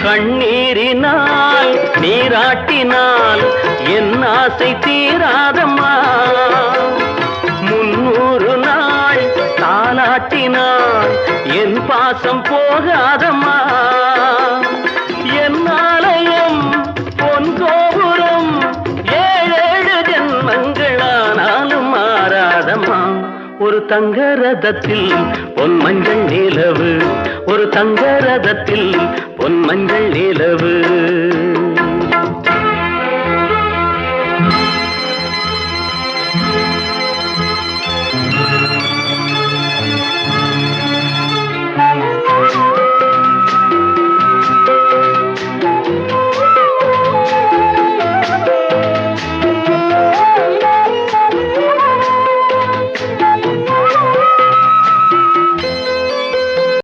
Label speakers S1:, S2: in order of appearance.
S1: கண்ணீரினால் நீராட்டினால் என் ஆசை தீராதம்மா. 300 நாள் தாலாட்டினால் என் பாசம் போகாதம்மா. என் ஆலயம் பொன் கோபுரம் 7 ஜென்மங்களானாலும் மாறாதம்மா. ஒரு தங்க ரதத்தில் பொன் மஞ்சள் நிலவு, ஒரு தங்க ரதத்தில் பொன் மஞ்சள் நிலவு.